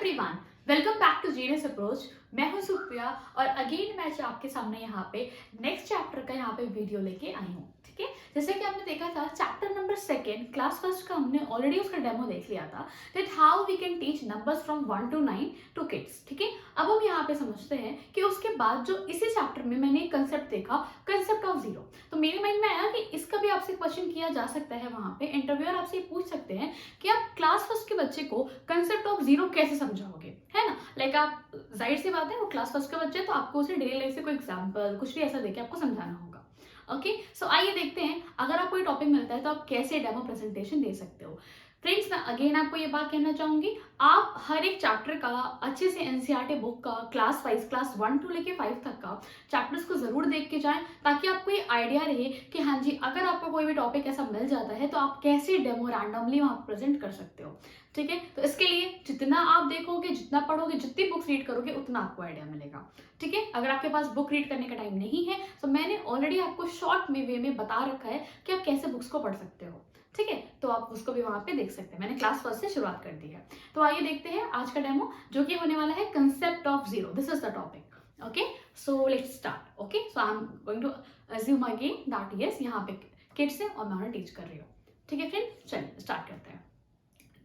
Everyone, welcome back to genius approach. मैं हूं सुप्रिया और अगेन मैं आपके सामने यहाँ पे नेक्स्ट चैप्टर का यहाँ पे वीडियो लेके आई हूँ। ठीक है, जैसे कि हमने देखा था चैप्टर नंबर 2 क्लास फर्स्ट का, हमने ऑलरेडी उसका डेमो देख लिया था that how we can teach numbers from 1 to 9 to kids. ठीक है, अब हम यहाँ पे समझते हैं कि उसके बाद जो इसी चैप्टर में मैंने एक कंसेप्ट देखा, कंसेप्ट ऑफ जीरो। तो मेरे माइंड में आया कि इसका भी आपसे क्वेश्चन किया जा सकता है, वहां पे इंटरव्यूअर आपसे पूछ सकते हैं कि आप क्लास फर्स्ट के बच्चे को कंसेप्ट ऑफ जीरो कैसे समझाओगे, है ना। लाइक आप, जाहिर सी बात है वो क्लास फर्स्ट का बच्चा है तो आपको उसे डेली लाइफ से कोई एग्जांपल कुछ भी ऐसा देके आपको समझाना होगा। ओके, सो आइए देखते हैं अगर आपको कोई टॉपिक मिलता है तो आप कैसे डेमो प्रेजेंटेशन दे सकते हो। फ्रेंड्स, मैं अगेन आपको ये बात कहना चाहूंगी, आप हर एक चैप्टर का अच्छे से एनसीईआरटी बुक का क्लास वाइज, क्लास 1 to लेके 5 तक का चैप्टर्स को जरूर देख के जाएं, ताकि आपको ये आइडिया रहे कि हाँ जी, अगर आपको कोई भी टॉपिक ऐसा मिल जाता है तो आप कैसे डेमो रैंडमली वहां प्रेजेंट कर सकते हो। ठीक है, तो इसके लिए जितना आप देखोगे, जितना पढ़ोगे, जितनी बुक्स रीड करोगे, उतना आपको आइडिया मिलेगा। ठीक है, अगर आपके पास बुक रीड करने का टाइम नहीं है तो मैंने ऑलरेडी आपको शॉर्ट में वे में बता रखा है कि आप कैसे बुक्स को पढ़ सकते हो। ठीक है, तो आप उसको भी वहां पे देख सकते हैं, मैंने क्लास फर्स्ट से शुरुआत कर दी है। तो आइए देखते हैं आज का डेमो, जो कि होने वाला है concept of zero. This is the topic. Okay, so let's start. Okay, so I am going to assume again that yes, यहाँ पे किड्स है और मैं उन्हें टीच कर रही हूँ। ठीक है फ्रेंड, चलिए स्टार्ट करते हैं।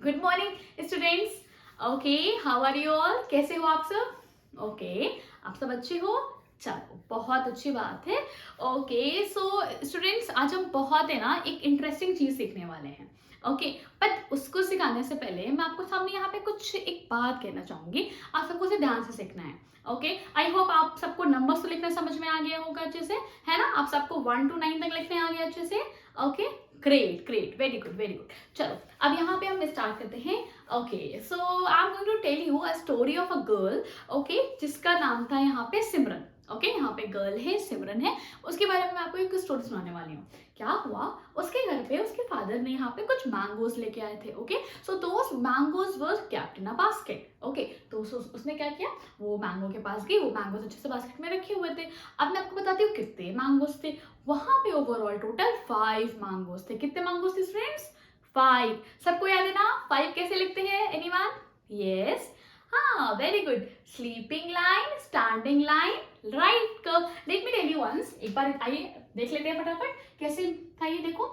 Good morning students. Okay, how are you all, कैसे हो आप सब? ओके, आप सब अच्छे हो, चलो बहुत अच्छी बात है। ओके, सो स्टूडेंट्स, आज हम बहुत है ना एक इंटरेस्टिंग चीज सीखने वाले हैं। ओके, बट उसको सिखाने से पहले मैं आपको सामने यहाँ पे कुछ एक बात कहना चाहूंगी, आप सबको उसे ध्यान से सीखना है। ओके, आई होप आप सबको नंबर्स तो लिखना समझ में आ गया होगा अच्छे से, है ना। आप सबको 1 to 9 तक लिखने आ गया अच्छे से। Okay, great great, very good very good. चलो अब यहाँ पे हम स्टार्ट करते हैं। Okay, so I am going to tell you a story of a girl, okay, जिसका नाम था यहाँ पे सिमरन। ओके, यहाँ पे गर्ल है, सिमरन है, उसके बारे में मैं आपको एक स्टोरी सुनाने वाली हूँ। क्या हुआ, उसके घर पे उसके फादर ने यहाँ पे कुछ मैंगोज लेके आए थे। Okay, so those mangoes were kept in a basket. Okay, तो उसने क्या किया, वो मैंगो के पास गई, वो मैंगोज अच्छे से बास्केट में रखे हुए थे। अब मैं आपको बताती हूँ कितने मैंगोज थे। वहां पे ओवरऑल टोटल 5 मैंगोज थे। कितने मैंगोज थे फ्रेंड्स? 5। सबको याद है ना 5 कैसे लिखते हैं? एनीवन? यस, हाँ, very good. Sleeping line, standing line, right curve. Let me tell you once, एक बार आइए देख लेते हैं फटाफट कैसे था ये। देखो,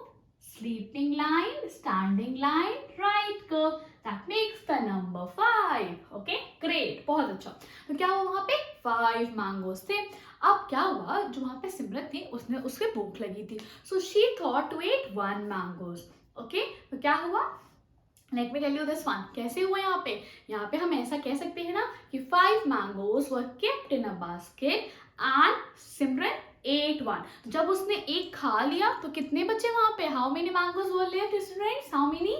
sleeping line, standing line, right curve, that makes the number 5। Okay, great, बहुत अच्छा। तो क्या हुआ, वहां पे 5 मैंगोज थे। अब क्या हुआ, जो वहां पे सिमरन थी उसने, उसके भूख लगी थी, so she thought to eat 1 mangoes. Okay, तो क्या हुआ, let me tell you this one कैसे हुआ। यहाँ पे हम ऐसा कह सकते हैं ना कि 5 mangoes were kept in a basket and Simran ate 1। जब उसने एक खा लिया तो कितने बचे वहां पे? How many mangoes were left students? How many?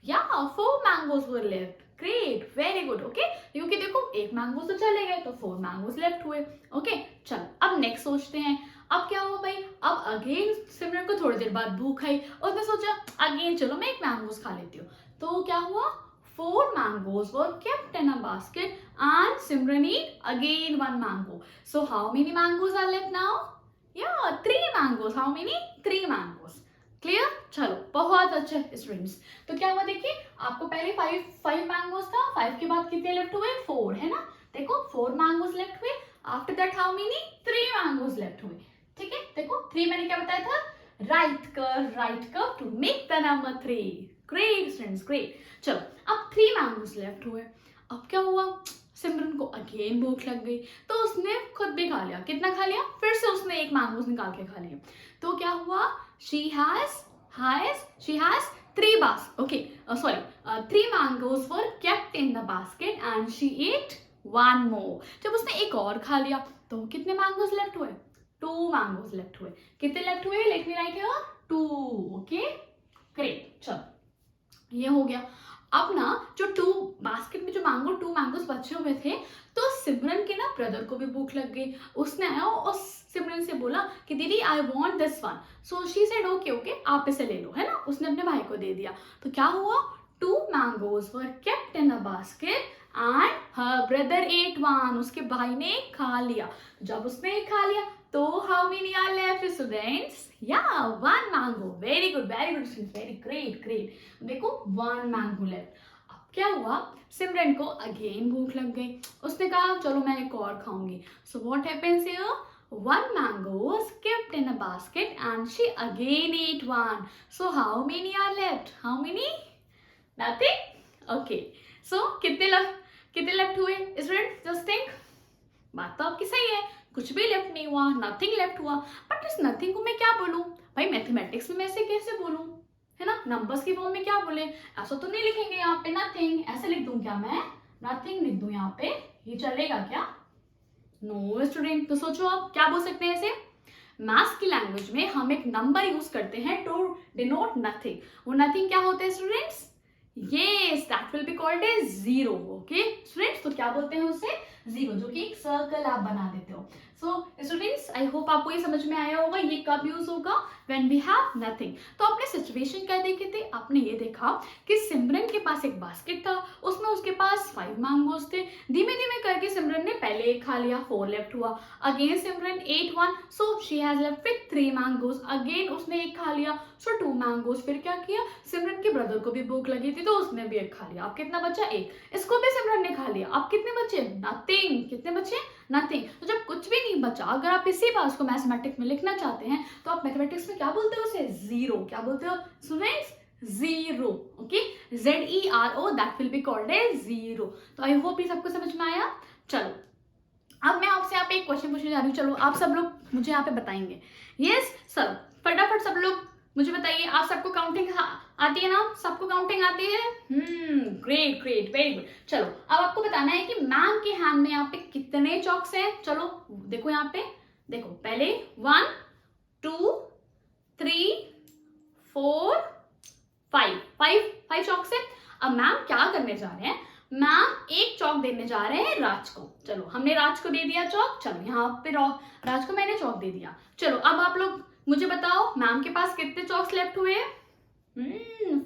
या 4 mangoes were left. Great, very good. Okay, क्योंकि देखो एक मैंगोज तो चले गए तो 4 मैंगोज लेफ्ट हुए। ओके, चलो अब नेक्स्ट सोचते हैं। अब क्या हुआ भाई, अब अगेन सिमरन को थोड़ी देर बाद भूख आई, उसने सोचा अगेन चलो मैं एक मैंगोज खा लेती हूँ। तो क्या हुआ, 4 mangoes were kept in a basket and Simran eat again 1 mango. So how many mangoes are left now? Yeah, 3 mangoes. How many? 3 mangoes. Clear? चलो बहुत अच्छे स्टूडेंट्स। तो क्या हुआ देखिए, आपको पहले 5 मैंगोज था, 5 के बाद कितने लेफ्ट हुए? 4, है ना। देखो 4 मैंगोज लेफ्ट हुए। After that how many? 3 mangoes left हुए। ठीक है, देखो 3 मैंने क्या बताया था? Right curve to make the number 3। Great students, great. चलो अब 3 मैंगोज लेफ्ट हुए। अब क्या हुआ, सिमरन को अगेन भूख लग गई तो उसने खुद भी खा लिया। कितना खा लिया? फिर से उसने एक मैंगोज निकाल के खा लिया। तो क्या हुआ, she has 3 3 mangoes were kept in the basket and she ate 1 more। जब उसने एक और खा लिया तो कितने मैंगोज लेफ्ट हुए? 2 मैंगोज लेफ्ट हुए। कितने लेफ्ट हुए? Let me right here 2। Okay, great. चलो ये हो गया। अब ना जो 2 बास्केट में जो 2 मैंगोज बचे हुए थे, तो सिमरन के ना ब्रदर को भी भूख लग गई। उसने आया और सिमरन से बोला कि दीदी I want this one. So she said okay okay, आप इसे ले लो, है ना। उसने अपने भाई को दे दिया। तो क्या हुआ, 2 mangoes were kept in a basket and her brother ate 1। उसके भाई ने खा लिया। जब उसने खा लिया तो how many are left students? या 1 mango. Very good students, very great. देखो 1 मैंगो लेफ्ट। अब क्या हुआ, सिमरन को अगेन भूख लग गई, उसने कहा चलो मैं एक और खाऊंगी. So what happens here, one mango was kept in a basket and she again ate one. So how many are left? How many? Nothing? Okay. So कितने लेफ्ट हुए स्टूडेंट, जस्ट थिंक. बात तो आपकी सही है, कुछ भी लेफ्ट नहीं हुआ, नथिंग लेफ्ट हुआ. बट इस नथिंग को मैं क्या बोलूं भाई, मैथमेटिक्स में मैं ऐसे कैसे बोलूं, है ना, नंबर्स की फॉर्म में क्या बोले, ऐसा तो नहीं लिखेंगे यहाँ पे नथिंग, ऐसे लिख दूं क्या मैं, नथिंग लिख दूं यहाँ पे, ये चलेगा क्या? No student. तो सोचो आप क्या बोल सकते हैं इसे, मैथ्स की लैंग्वेज में हम एक नंबर यूज करते हैं टू डिनोट नथिंग. वो नथिंग क्या होते हैं students, yes that will be called as zero. okay students, तो क्या बोलते हैं उसे, जीरो, जो कि एक सर्कल आप बना देते हो. सो स्टूडेंट्स आई होप आपको ये समझ में आया होगा ये कब यूज होगा, व्हेन वी हैव नथिंग. तो आपने सिचुएशन क्या देखे थे, आपने ये देखा कि सिमरन के पास एक बास्केट था, उसमें उसके पास 5 मैंगोज थे. धीमे धीमे करके सिमरन ने पहले एक खा लिया, 4 लेफ्ट हुआ. Again Simran ate 1, so she has left with 3 mangoes. Again उसने एक खा लिया, सो 2 मैंगोज. फिर क्या किया, सिमरन के ब्रदर को भी भूख लगी थी तो उसने भी एक खा लिया. अब कितना बचा, एक. इसको भी सिमरन ने खा लिया. अब कितने बचे, नथिंग. कितने बचे, नथिंग. तो जब कुछ भी नहीं बचा, अगर आप इसी बात को मैथमेटिक्स में लिखना चाहते हैं तो आप मैथमेटिक्स में क्या बोलते हो उसे, जीरो. क्या बोलते हो students, zero. Okay, ZERO, that will be called as zero. तो आई होप ये सबको समझ में आया. चलो अब मैं आपसे यहाँ पे एक क्वेश्चन पूछने जा रही हूँ. चलो आप सब लोग मुझे यहाँ पे बताएंगे. यस सर, फटाफट सब लोग मुझे बताइए, आप सबको काउंटिंग आती है ना, सबको काउंटिंग आती है. Great great, very good. चलो अब आपको बताना है कि मैम के हैंड में यहाँ पे कितने चॉक्स हैं. चलो देखो यहाँ पे, देखो पहले 1 2 3 4 5 चॉक्स है. अब मैम क्या करने जा रहे हैं, मैम एक चौक देने जा रहे हैं राज को. चलो हमने राज को दे दिया चौक. चलो यहाँ पे राज को मैंने चौक दे दिया. चलो अब आप लोग मुझे बताओ मैम के पास कितने चॉक्स लेफ्ट हुए हैं.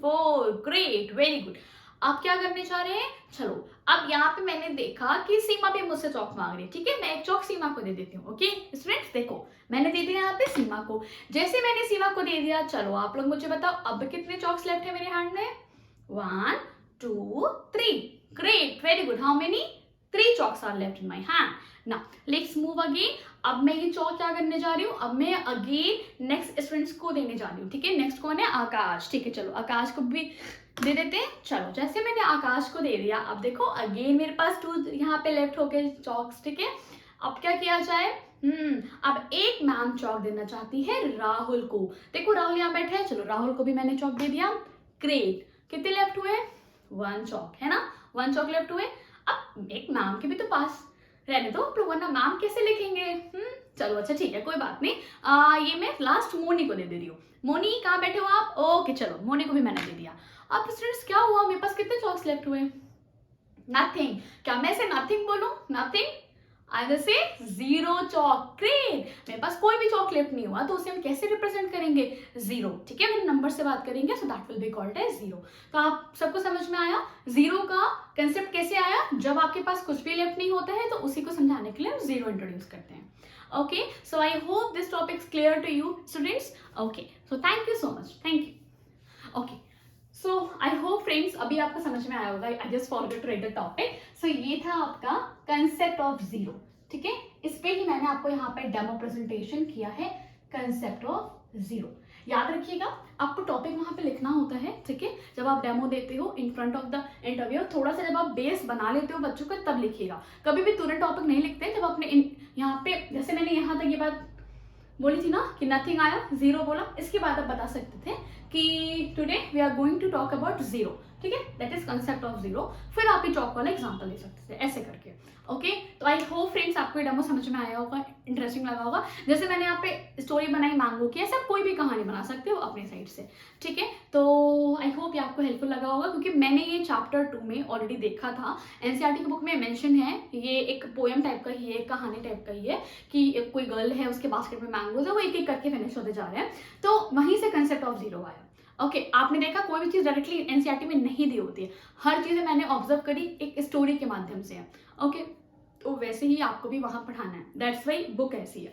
4. Great, very good. आप क्या करने जा रहे हैं, चलो अब यहाँ पे मैंने देखा कि सीमा भी मुझसे चौक मांग रही है. ठीक है, मैं एक चौक सीमा को दे देती हूँ. ओके स्टूडेंट्स, देखो मैंने दे दिया यहाँ पे सीमा को. जैसे मैंने सीमा को दे दिया, चलो आप लोग मुझे बताओ अब कितने चौक्स लेफ्ट है मेरे हैंड में. 1 2 3. Great, very good. How many, 3 chalks are left in my hand. Now let's move again. अब मैं ये चौक क्या करने जा रही हूँ, अब मैं अगेन नेक्स्ट स्टूडेंट्स को देने जा रही हूँ. ठीक है, नेक्स्ट कौन है, आकाश. ठीक है, चलो आकाश को भी दे देते हैं. चलो जैसे मैंने आकाश को दे दिया, अब देखो अगेन मेरे पास 2 यहाँ पे लेफ्ट हो गए चौक्स. ठीक है, अब क्या किया जाए, अब एक मैम चौक देना चाहती है राहुल को. देखो राहुल यहाँ बैठे हैं, चलो राहुल को भी मैंने चौक दे दिया. ग्रेट, कितने लेफ्ट हुए, 1 चौक, है ना, 1 चौक लेफ्ट हुए. अब एक मैम के भी तो पास रहने दो आप लोग, वरना मैम कैसे लिखेंगे. चलो अच्छा ठीक है, कोई बात नहीं. ये मैं लास्ट मोनी को दे रही हूँ. मोनी कहाँ बैठे हो आप, ओके चलो मोनी को भी मैंने दे दिया. अब स्टूडेंट्स क्या हुआ, मेरे पास कितने चॉक्स लेफ्ट हुए, नथिंग. क्या मैं इसे नथिंग बोलूं, nothing. I will say 0 chalk. Great, मेरे पास कोई भी चॉक लेफ्ट नहीं हुआ तो उसे हम कैसे रिप्रेजेंट करेंगे, 0. ठीक है, हम नंबर से बात करेंगे, so that will be called as 0. तो आप सबको समझ में आया 0 का कंसेप्ट कैसे आया, जब आपके पास कुछ भी लेफ्ट नहीं होता है तो उसी को समझाने के लिए हम 0 इंट्रोड्यूस करते हैं. Okay, so I hope this topic is clear to you students. Okay, so thank you so much, thank you. Okay, so I hope friends अभी आपको समझ में आया होगा. I just forgot to write the topic. So ये था आपका concept of 0. ठीक है, इस पे ही मैंने आपको यहाँ पे डेमो प्रेजेंटेशन किया है, कंसेप्ट ऑफ 0. याद रखिएगा आपको टॉपिक वहाँ पे लिखना होता है. ठीक है, जब आप डेमो देते हो in front of the interview, थोड़ा सा जब आप बेस बना लेते हो बच्चों का तब लिखिएगा. कभी भी तुरंत टॉपिक नहीं लिखते. जब आपने यहाँ पे, जैसे मैंने यहाँ तक ये बात बोली थी ना कि नथिंग आया, 0 बोला, इसके बाद आप बता सकते थे कि today we are going to talk about 0. ठीक है, दैट इज कंसेप्ट ऑफ 0. फिर आप ये चौक वाला एग्जांपल दे सकते थे ऐसे करके. ओके, तो आई होप फ्रेंड्स आपको ये डेमो समझ में आया होगा, इंटरेस्टिंग लगा होगा. जैसे मैंने यहाँ पे स्टोरी बनाई मैंगो की, ऐसा कोई भी कहानी बना सकते हो अपने साइड से. ठीक है, तो आई होप ये आपको हेल्पफुल लगा होगा, क्योंकि मैंने ये चैप्टर 2 में ऑलरेडी देखा था. एनसीईआरटी की बुक में मेंशन है, ये एक पोएम टाइप का ही है, एक कहानी टाइप का ही है कि कोई गर्ल है, उसके बास्केट में मैंगोज है, वो एक एक करके फिनिश होते जा रहे हैं. तो वहीं से कंसेप्ट ऑफ 0 आया. ओके, आपने देखा कोई भी चीज़ डायरेक्टली एनसीईआरटी में नहीं दी होती है. हर चीज़ें मैंने ऑब्जर्व करी एक स्टोरी के माध्यम से. ओके, तो वैसे ही आपको भी वहाँ पढ़ाना है, दैट्स वाई बुक ऐसी है.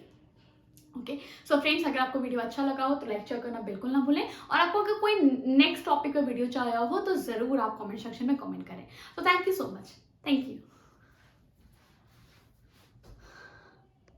ओके। सो फ्रेंड्स, अगर आपको वीडियो अच्छा लगा हो तो लाइक शेयर करना बिल्कुल ना भूलें, और आपको अगर कोई नेक्स्ट टॉपिक पर वीडियो चाहिए हो तो ज़रूर आप कमेंट सेक्शन में कमेंट करें। तो थैंक यू सो मच।